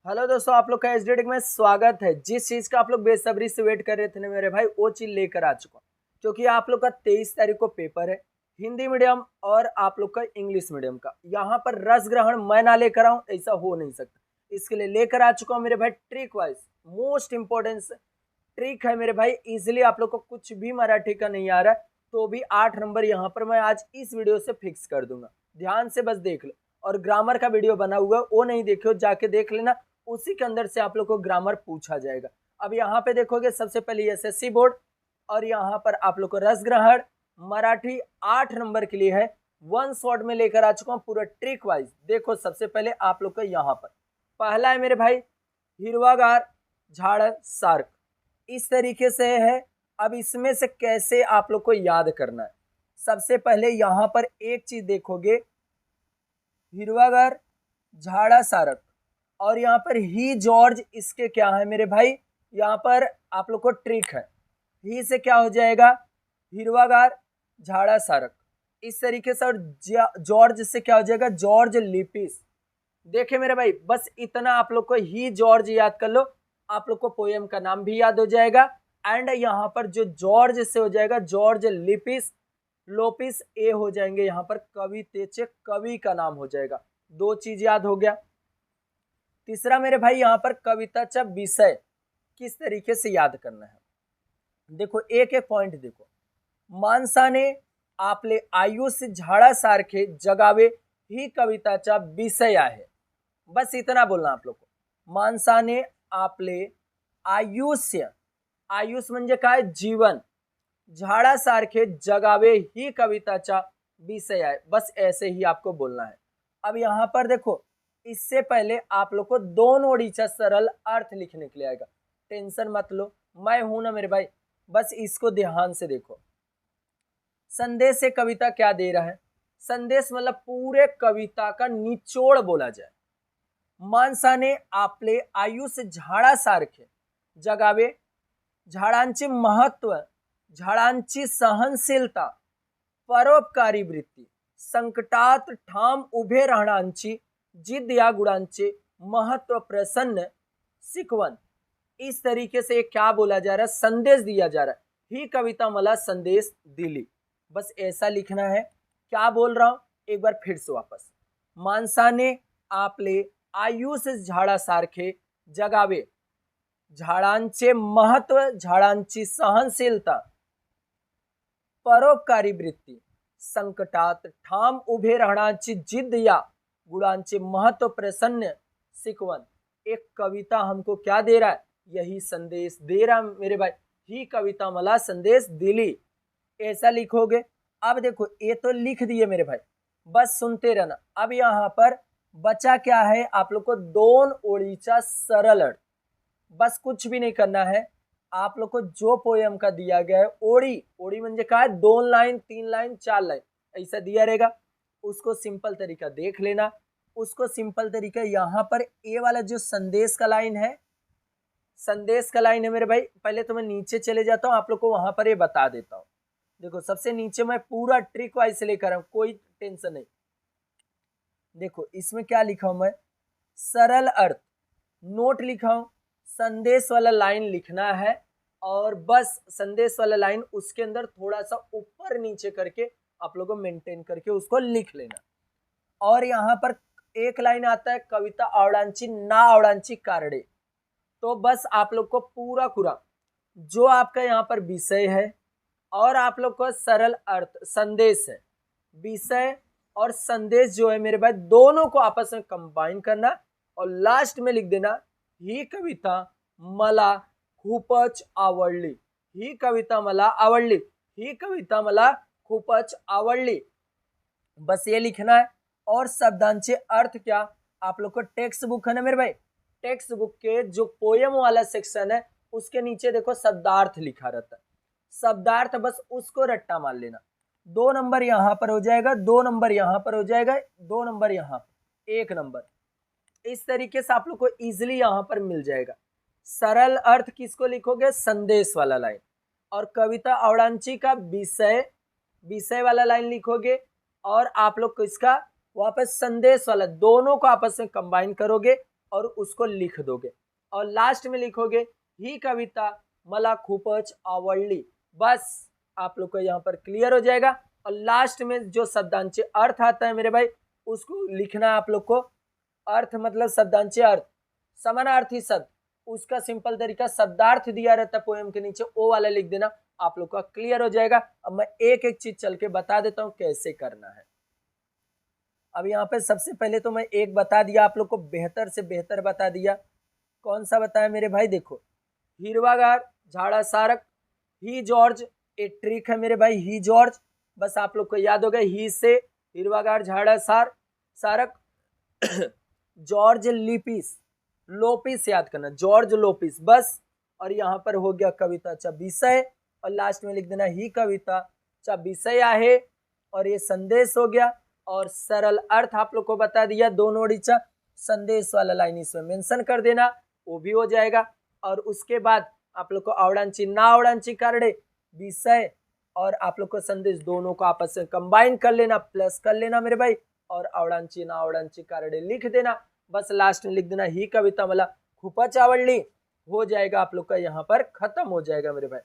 Hello दोस्तों, आप लोग का एसडी में स्वागत है। जिस चीज का आप लोग बेसब्री से वेट कर रहे थे ना मेरे भाई, वो चीज लेकर आ चुका हूं। क्योंकि आप लोग का 23 तारीख को पेपर है, हिंदी मीडियम और आप लोग का इंग्लिश मीडियम का। यहाँ पर रस ग्रहण मैं ना लेकर आऊं, ऐसा हो नहीं सकता। इसके लिए लेकर आ चुका हूँ मेरे भाई trick wise most important trick है मेरे भाई। इजिली आप लोग को कुछ भी मराठी का नहीं आ रहा है तो भी 8 नंबर यहाँ पर मैं आज इस वीडियो से फिक्स कर दूंगा। ध्यान से बस देख लो। और ग्रामर का वीडियो बना हुआ है, वो नहीं देखो, जाके देख लेना। उसी के अंदर से आप लोग को ग्रामर पूछा जाएगा। अब यहाँ पे देखोगे, सबसे पहले एसएससी बोर्ड और यहाँ पर आप लोग को रस ग्रहण मराठी 8 नंबर के लिए है। वन शॉट में लेकर आ चुका हूँ पूरा ट्रिक वाइज। देखो, सबसे पहले आप लोग को यहाँ पर पहला है मेरे भाई हिरवागार झाड़ सार्क, इस तरीके से है। अब इसमें से कैसे आप लोग को याद करना है, सबसे पहले यहाँ पर एक चीज देखोगे, हिरवागार झाड़ा सारक और यहाँ पर ही जॉर्ज, इसके क्या है मेरे भाई, यहाँ पर आप लोग को ट्रिक है। ही से क्या हो जाएगा, हिरवागार झाड़ा सारक, इस तरीके से। और जॉर्ज से क्या हो जाएगा, जॉर्ज लिपिस। देखे मेरे भाई, बस इतना आप लोग को ही जॉर्ज याद कर लो, आप लोग को पोएम का नाम भी याद हो जाएगा। एंड यहाँ पर जो जॉर्ज से हो जाएगा जॉर्ज लिपिस, लोपिस ए हो जाएंगे यहाँ पर कवि तेचे, कवि का नाम हो जाएगा। दो चीज याद हो गया। तीसरा मेरे भाई यहाँ पर कविताचा विषय किस तरीके से याद करना है, देखो एक एक पॉइंट देखो। माणसाने आपले आयुष्य झाडासारखे जगावे ही कविताचा विषय आहे। बस इतना बोलना आप लोग को। माणसाने आपले आयुष्य, आयुष म्हणजे काय, जीवन, झाडासारखे जगावे ही कविताचा विषय है। बस ऐसे ही आपको बोलना है। अब यहाँ पर देखो, इससे पहले आप लोग को दोन ओडीचा सरल अर्थ लिखने के लिए आएगा। टेंशन मत लो, मैं हूं ना मेरे भाई, बस इसको ध्यान से देखो। संदेश से कविता क्या दे रहा है, संदेश मतलब पूरे कविता का निचोड़ बोला जाए। माणसाने आपले आयुष्य झाडासारखे जगावे, झाडांचे महत्व, झाडांची सहनशीलता, परोपकारी वृत्ती, संकटात ठाम उभे राहण्याची जिद्द या गुणांचे महत्व प्रसन्न शिकवण। इस तरीके से क्या बोला जा रहा है, संदेश दिया जा रहा है। ही कविता मला संदेश दिली, बस ऐसा लिखना है। क्या बोल रहा हूं, एक बार फिर से वापस। माणसाने आपले आयुष्य झाडासारखे जगावे, झाडांचे महत्व, झाडांची सहनशीलता, परोपकारी वृत्ती, संकटात ठाम उभे राहण्याची जिद्द या गुणांचे महत्व प्रसन्न शिकवण। एक कविता हमको क्या दे रहा है, यही संदेश दे रहा मेरे भाई। ही कविता मला संदेश दिली, ऐसा लिखोगे। अब देखो, ये तो लिख दिए मेरे भाई, बस सुनते रहना। अब यहाँ पर बचा क्या है, आप लोग को दोन ओळीचा सरल अर्थ। बस कुछ भी नहीं करना है, आप लोग को जो पोएम का दिया गया है, ओड़ी, ओड़ी म्हणजे काय, 2 लाइन 3 लाइन 4 लाइन ऐसा दिया रहेगा, उसको सिंपल तरीका देख लेना। उसको सिंपल तरीका यहाँ पर ए वाला जो संदेश का लाइन है, संदेश का लाइन है मेरे भाई। पहले तो मैं नीचे चले जाता हूँ, आप लोग को वहां पर ये बता देता हूँ। देखो, सबसे नीचे मैं पूरा ट्रिक वाइज से लेकर हूँ, कोई टेंशन नहीं। देखो इसमें क्या लिखा हूं मैं, सरल अर्थ, नोट लिखा हूं, संदेश वाला लाइन लिखना है। और बस संदेश वाला लाइन उसके अंदर थोड़ा सा ऊपर नीचे करके आप लोगों को मेंटेन करके उसको लिख लेना। और यहाँ पर एक लाइन आता है, कविता आवडांची ना आवडांची कारणे। तो बस आप लोग को पूरा पूरा जो आपका यहाँ पर विषय है और आप लोग को सरल अर्थ संदेश है, विषय और संदेश जो है मेरे भाई, दोनों को आपस में कंबाइन करना और लास्ट में लिख देना, ही कविता मला खूपच आवडली, ही कविता मला आवडली, ही कविता मला खूपच आवडली। बस ये लिखना है। और शब्दांचे अर्थ क्या, आप लोग को टेक्स्ट बुक है ना मेरे भाई, टेक्स्ट बुक के जो पोएम वाला सेक्शन है उसके नीचे देखो शब्दार्थ लिखा रहता है। शब्दार्थ बस उसको रट्टा मार लेना। 2 नंबर यहाँ पर हो जाएगा, 2 नंबर यहाँ पर हो जाएगा, 2 नंबर यहाँ पर, 1 नंबर। इस तरीके से आप लोग को इजिली यहाँ पर मिल जाएगा। सरल अर्थ किसको लिखोगे, संदेश वाला लाइन। और कविता आवडांची का विषय, विषय वाला लाइन लिखोगे। और आप लोग को इसका वापस संदेश वाला, दोनों को आपस में कंबाइन करोगे और उसको लिख दोगे और लास्ट में लिखोगे ही कविता मला खूपच आवडली। बस आप लोग को यहाँ पर क्लियर हो जाएगा। और लास्ट में जो शब्दांचे अर्थ आता है मेरे भाई उसको लिखना है आप लोग को। अर्थ मतलब शब्दांचे अर्थ, समानार्थी शब्द, उसका सिंपल तरीका शब्दार्थ दिया रहता है पोएम के नीचे, वो वाला लिख देना, आप लोग का क्लियर हो जाएगा। अब मैं एक एक चीज चल के बता देता हूं कैसे करना है। अब यहाँ पे सबसे पहले तो मैं एक बता दिया आप लोग को, बेहतर से बेहतर बता दिया। कौन सा बताया मेरे भाई? देखो, हिरवागार झाड़ा सारक, ही जॉर्ज, एक ट्रिक है मेरे भाई, ही जॉर्ज, बस आप लोग को याद होगा, ही से हिरवागार झाड़ा सारक जॉर्ज लिपिस, लोपिस याद करना, जॉर्ज लोपिस, बस। और यहाँ पर हो गया कविताचा विषय और लास्ट में लिख देना ही कविताचा विषय आहे। और ये संदेश हो गया और सरल अर्थ आप लोग को बता दिया, दोन ओळीचा संदेश वाला लाइन इसमें मेंशन कर देना, वो भी हो जाएगा। और उसके बाद आप लोग को आवडांची ना आवडांची कारणे, विषय और आप लोग को संदेश दोनों को आपस में कंबाइन कर लेना, प्लस कर लेना मेरे भाई, और आवडांची ना आवडांची कारणे लिख देना। बस लास्ट में लिख देना ही कविता मला खूपच आवडली, हो जाएगा आप लोग का यहाँ पर खत्म हो जाएगा मेरे भाई।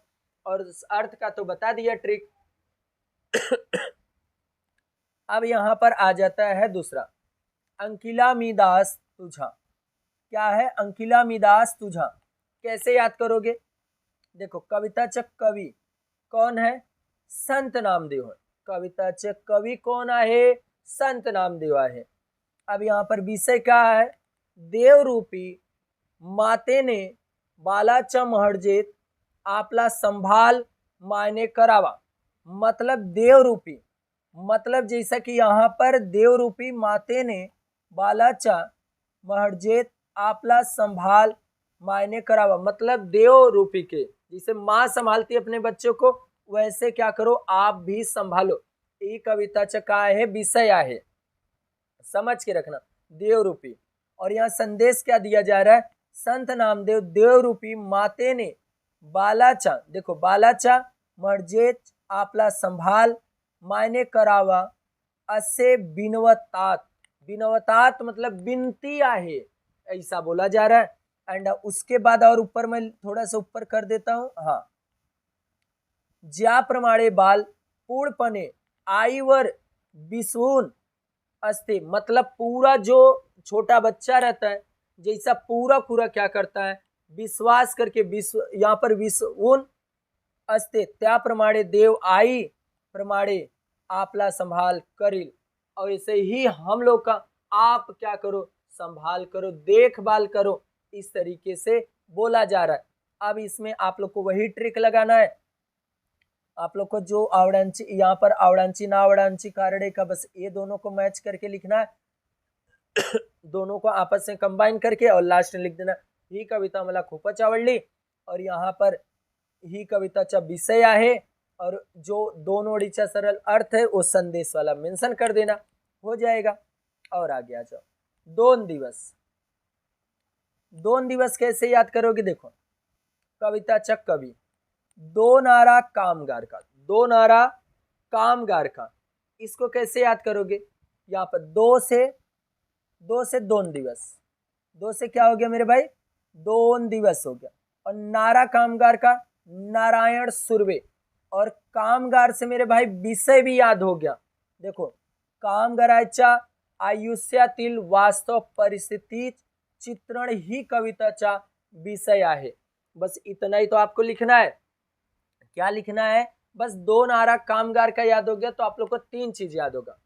और अर्थ का तो बता दिया ट्रिक। अब यहाँ पर आ जाता है दूसरा, अंकिला मी दास तुझा। क्या है? अंकिला मी दास तुझा। कैसे याद करोगे? देखो, कविताचे कवी कौन है? संत नामदेव है। कविताचे कवी कौन आहे? संत नामदेव आहे। अब यहाँ पर विषय क्या है? देवरूपी मातेने बालाच्या महर्जेत आपला संभाल मायने करावा। मतलब देवरूपी, मतलब जैसा कि यहाँ पर देवरूपी माते ने बालाच्या महर्जेत आपला संभाल मायने करावा, मतलब देव रूपी के जैसे माँ संभालती अपने बच्चों को वैसे क्या करो आप भी संभालो। ये कविताचा काय है? विषय आहे, समझ के रखना, देव रूपी। और यहाँ संदेश क्या दिया जा रहा है? संत नामदेव देव रूपी माते ने बालाचा, देखो बालाचा महर्जेत आपला संभाल मायने करावा असे बिनवतात, बिनवतात मतलब बिनती आहे, ऐसा बोला जा रहा है। एंड उसके बाद और ऊपर मैं थोड़ा सा ऊपर कर देता हूं, हाँ, ज्याप्रमाणे बाल पूर्णपणे आईवर बिसवून असते, मतलब पूरा जो छोटा बच्चा रहता है जैसा पूरा पूरा क्या करता है? विश्वास करके, विश्व यहाँ पर विसवून असते, त्याप्रमाणे देव आई प्रमाणे आपला संभाल करील। और ऐसे ही हम लोग का आप क्या करो? संभाल करो, देखभाल करो, इस तरीके से बोला जा रहा है। अब इसमें आप लोग को वही ट्रिक लगाना है, आप लोग को जो आवडांची, यहाँ पर आवडांची ना आवडांची कारणे का बस ये दोनों को मैच करके लिखना है, दोनों को आपस में कंबाइन करके, और लास्ट में लिख देना ही कविता मला खूपच आवडली। और यहाँ पर ही कविताचा विषय आहे और जो दोन ओळीचा सरल अर्थ है वो संदेश वाला मेंशन कर देना, हो जाएगा। और आगे आ जाओ, दोन दिवस। दोन दिवस कैसे याद करोगे? देखो, कविताचा कवी, दो नारा कामगार का, दो नारा कामगार का, इसको कैसे याद करोगे? यहाँ पर दो से दोन दिवस, दो से क्या हो गया मेरे भाई? दोन दिवस हो गया। और नारा कामगार का नारायण सुर्वे, और कामगार से मेरे भाई विषय भी याद हो गया। देखो, कामगाराच्या आयुष्यातील वास्तव परिस्थिती चित्रण ही कविताचा विषय आहे। बस इतना ही तो आपको लिखना है। क्या लिखना है? बस दो नारा कामगार का याद हो गया तो आप लोग को तीन चीज याद होगा।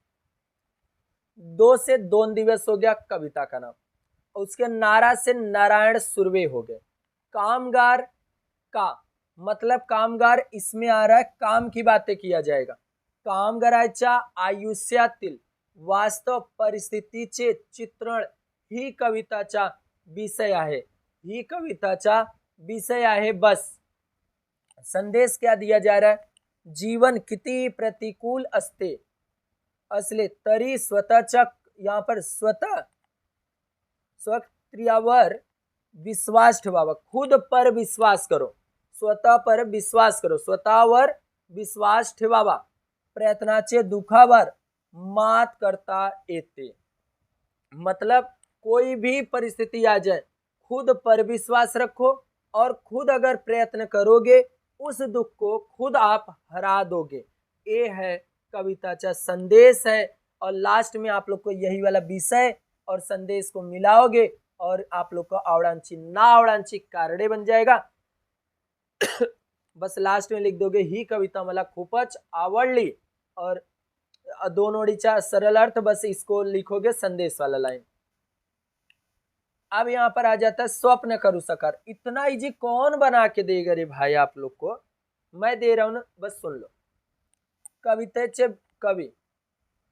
दो से दोन दिवस हो गया कविता का नाम, उसके नारा से नारायण सुर्वे हो गए। कामगार का मतलब कामगार इसमें आ रहा है, काम की बातें किया जाएगा। कामगाराच्या आयुष्यातील वास्तव परिस्थितीचे चित्रण ही कविताचा विषय आहे, ही कविताचा विषय आहे। बस संदेश क्या दिया जा रहा है? जीवन किती प्रतिकूल असले तरी स्वतःच्या, यहाँ पर स्वक्रियावर विश्वास ठेवावा, खुद पर विश्वास करो, स्वतः पर विश्वास करो, स्वतःवर विश्वास ठेवावा, प्रयत्नाचे दुखावर मात करता येते। मतलब कोई भी परिस्थिति आ जाए खुद पर विश्वास रखो और खुद अगर प्रयत्न करोगे उस दुख को खुद आप हरा दोगे। ये है कविताचा संदेश है और लास्ट में आप लोग को यही वाला विषय और संदेश को मिलाओगे और आप लोग को आवडांची ना आवडांची कारणे बन जाएगा। बस लास्ट में लिख दोगे ही कविता मला खूपच आवडली और दोन ओळीचा सरल अर्थ बस इसको लिखोगे संदेश वाला लाइन। अब यहाँ पर आ जाता है स्वप्न करू साकार। इतना इजी कौन बना के देगा रे भाई आप लोग को, मैं दे रहा हूं ना, बस सुन लो। कवितेचे कवि,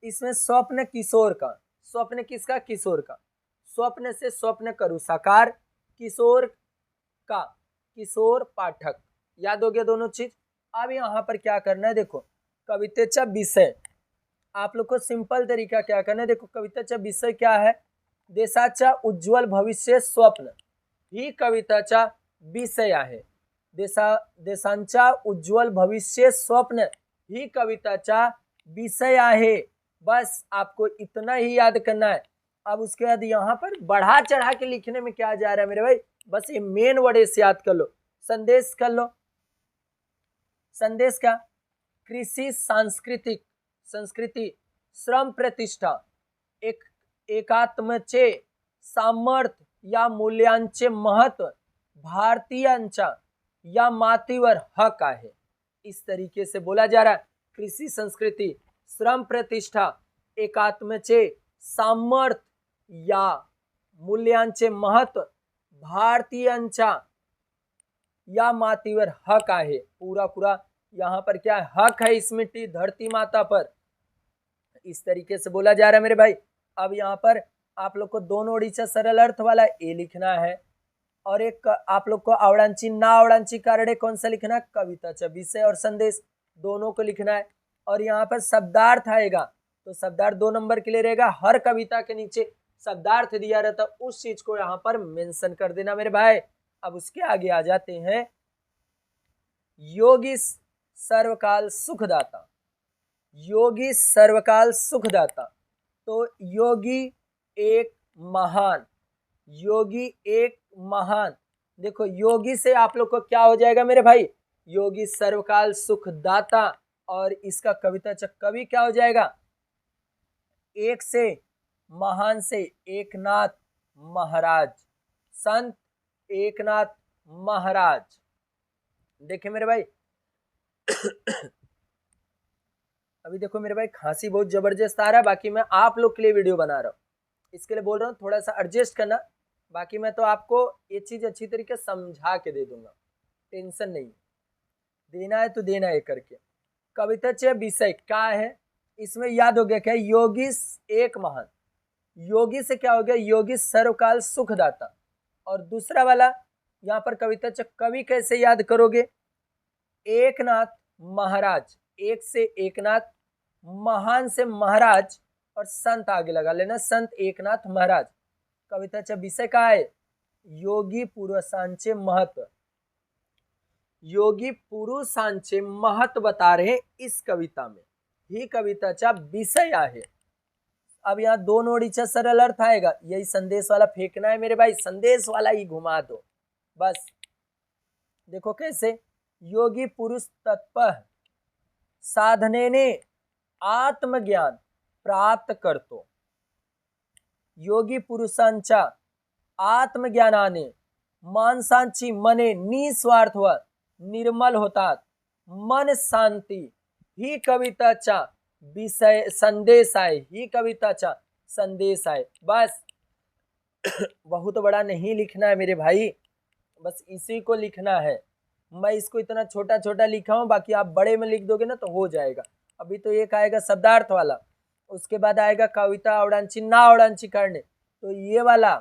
इसमें स्वप्न किशोर का, स्वप्न किसका? किशोर का। स्वप्न से स्वप्न करू साकार, किशोर का, किशोर पाठक। याद हो गया दोनों चीज। अब यहाँ पर क्या करना है, देखो कवितेचा विषय आप लोग को सिंपल तरीका क्या करना है। देखो कवितेचा विषय क्या है? देशाचा उज्ज्वल भविष्य स्वप्न ही कविताचा विषय आहे। देशांचा उज्ज्वल भविष्य स्वप्न ही कविताचा विषय आहे। बस आपको इतना ही याद करना है। अब उसके बाद यहाँ पर बढ़ा चढ़ा के लिखने में क्या जा रहा है मेरे भाई, बस ये मेन वर्ड से याद कर लो। संदेश कर लो। संदेश क्या? कृषि सांस्कृतिक संस्कृती, श्रम प्रतिष्ठा, एकात्मचे सामर्थ्य या मूल्यांचे महत्व, भारतीयांच्या या मातीवर हक आहे। इस तरीके से बोला जा रहा है। कृषि संस्कृति, श्रम प्रतिष्ठा, एकात्मचे सामर्थ्य या मूल्यांचे महत्व, भारतीयांच्या या मातीवर हक आहे। पूरा पूरा यहाँ पर क्या है? हक है इस मिट्टी धरती माता पर। इस तरीके से बोला जा रहा है मेरे भाई। अब यहाँ पर आप लोग को दोनों ओळीचा सरल अर्थ वाला ए लिखना है और एक आप लोग को आवडांची ना आवडांची कारणे कौन सा लिखना है? कविताचा विषय और संदेश दोनों को लिखना है। और यहाँ पर शब्दार्थ आएगा तो शब्दार्थ 2 नंबर के लिए रहेगा। हर कविता के नीचे शब्दार्थ दिया रहता, उस चीज को यहाँ पर मेंशन कर देना मेरे भाई। अब उसके आगे आ जाते हैं योगी सर्वकाल सुखदाता। योगी सर्वकाल सुखदाता, तो योगी एक महान, योगी एक महान। देखो योगी से आप लोग को क्या हो जाएगा मेरे भाई? योगी सर्वकाल सुखदाता। और इसका कविता कवि क्या हो जाएगा? एक से महान से एकनाथ महाराज, संत एकनाथ महाराज। देखे मेरे भाई अभी देखो मेरे भाई खांसी बहुत जबरदस्त आ रहा है, बाकी मैं आप लोग के लिए वीडियो बना रहा हूँ, इसके लिए बोल रहा हूँ थोड़ा सा एडजस्ट करना। बाकी मैं तो आपको ये चीज अच्छी तरीके समझा के दे दूंगा, टेंशन नहीं। देना है तो देना है करके। कविताचे विषय क्या है इसमें याद हो गया क्या? योगी एक महान। योगी से क्या हो गया? योगी सर्वकाल सुखदाता। और दूसरा वाला यहाँ पर कविताचे कवि कैसे याद करोगे? एकनाथ महाराज, एक से एकनाथ, महान से महाराज और संत आगे लगा लेना, संत एकनाथ महाराज। कविताचा विषय काय आहे? योगी पुरुषांचे महत्व। योगी पुरुषांचे महत्व बता रहे इस कविता में, ही कविताचा विषय आहे। अब यहाँ 2 ओळीचा सरल अर्थ आएगा, यही संदेश वाला फेंकना है मेरे भाई, संदेश वाला ही घुमा दो बस। देखो कैसे? योगी पुरुष तत्पर साधनेने आत्मज्ञान प्राप्त करतो। योगी पुरुषांच्या आत्मज्ञानाने माणसांची मने निस्वार्थ व निर्मल होतात। मन शांती ही कविताचा विषय संदेश आहे, ही कविताचा संदेश आहे। बस बहुत बड़ा नहीं लिखना है मेरे भाई, बस इसी को लिखना है। मैं इसको इतना छोटा छोटा लिखा हूँ, बाकी आप बड़े में लिख दोगे ना तो हो जाएगा। अभी तो एक आएगा शब्दार्थ वाला, उसके बाद आएगा कविता आवडांची ना आवडांची कारणे, तो ये वाला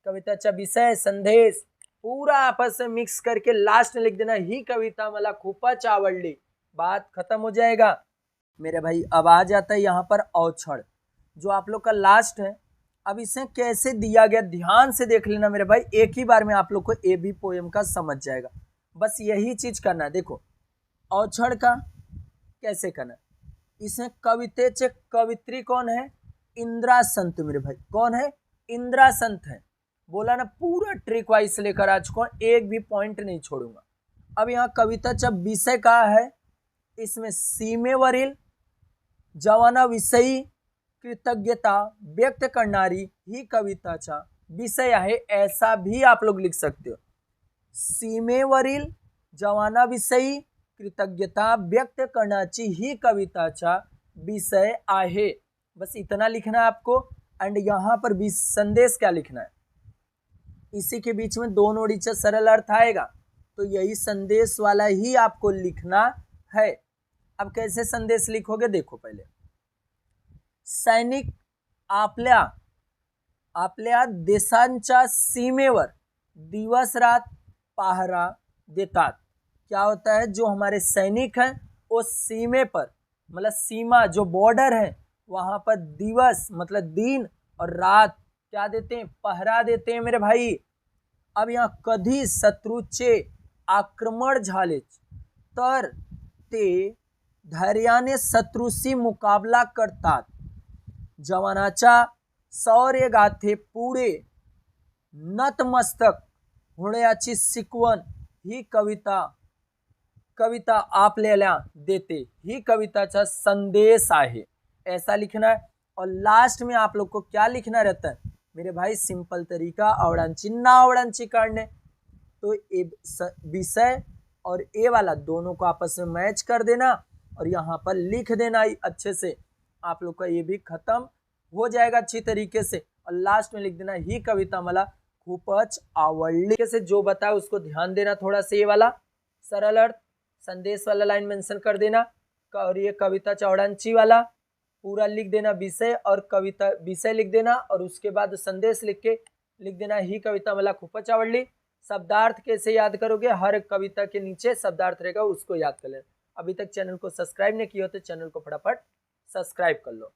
कविताचा विषय संदेश पूरा आपस में मिक्स करके लास्ट में लिख देना, ही कविता मला खूपच आवडली। बात खत्म हो जाएगा मेरे भाई। अब आ जाता है यहाँ पर औछड़, जो आप लोग का लास्ट है। अब इसे कैसे दिया गया ध्यान से देख लेना मेरे भाई, एक ही बार में आप लोग को ए बी पोएम का समझ जाएगा। बस यही चीज करना है। देखो औछड़ का कैसे करना है, इसमें कवितेचे कवित्री कौन है? इंदिरा संत मेरे भाई। कौन है? इंद्रासन है। बोला ना पूरा ट्रिक वाइज लेकर आ चुका हूं, एक भी पॉइंट नहीं छोड़ूंगा। अब यहाँ कविताचा विषय का है, इसमें सीमेवरील जवानाविषयी कृतज्ञता व्यक्त करणारी ही कविताचा विषय आहे, ऐसा भी आप लोग लिख सकते हो। सीमेवरील जवानाविषयी कृतज्ञता व्यक्त करण्याची ही कविताचा विषय आहे। बस इतना लिखना है आपको। एंड यहाँ पर भी संदेश क्या लिखना है, इसी के बीच में दोनों ओडीचा सरल अर्थ आएगा, तो यही संदेश वाला ही आपको लिखना है। अब कैसे संदेश लिखोगे देखो। पहले सैनिक आपल्या देशांच्या सीमेवर दिवस रात पहरा देतात। क्या होता है, जो हमारे सैनिक हैं वो सीमे पर, मतलब सीमा जो बॉर्डर है वहां पर दिवस मतलब दिन और रात क्या देते हैं, पहरा देते हैं मेरे भाई। अब यहाँ कधी शत्रूचे आक्रमण झाले तर ते धैर्याने शत्रूशी मुकाबला करतात। जवानाच्या शौर्य गाथे पुढे नतमस्तक होण्याची शिकवण ही कविता आपल्याला देते, ही कविताचा संदेश आहे, ऐसा लिखना है। और लास्ट में आप लोग को क्या लिखना रहता है मेरे भाई, सिंपल तरीका आवडांची नावडांची काढणे। तो विषय और ए वाला दोनों को आपस में मैच कर देना और यहाँ पर लिख देना अच्छे से। आप लोग का ये भी खत्म हो जाएगा अच्छी तरीके से। और लास्ट में लिख देना ही कविता मला खूपच आवडली। से जो बताया उसको ध्यान देना थोड़ा सा। ये वाला सरल अर्थ संदेश वाला लाइन मेंशन कर देना, और ये कविता चौड़ांची वाला पूरा लिख देना विषय, और कविता विषय लिख देना, और उसके बाद संदेश लिख देना ही कविता मला खूपच आवडली। शब्दार्थ कैसे याद करोगे, हर कविता के नीचे शब्दार्थ रहेगा, उसको याद कर लेना। अभी तक चैनल को सब्सक्राइब नहीं किया तो चैनल को फटाफट सब्सक्राइब कर लो।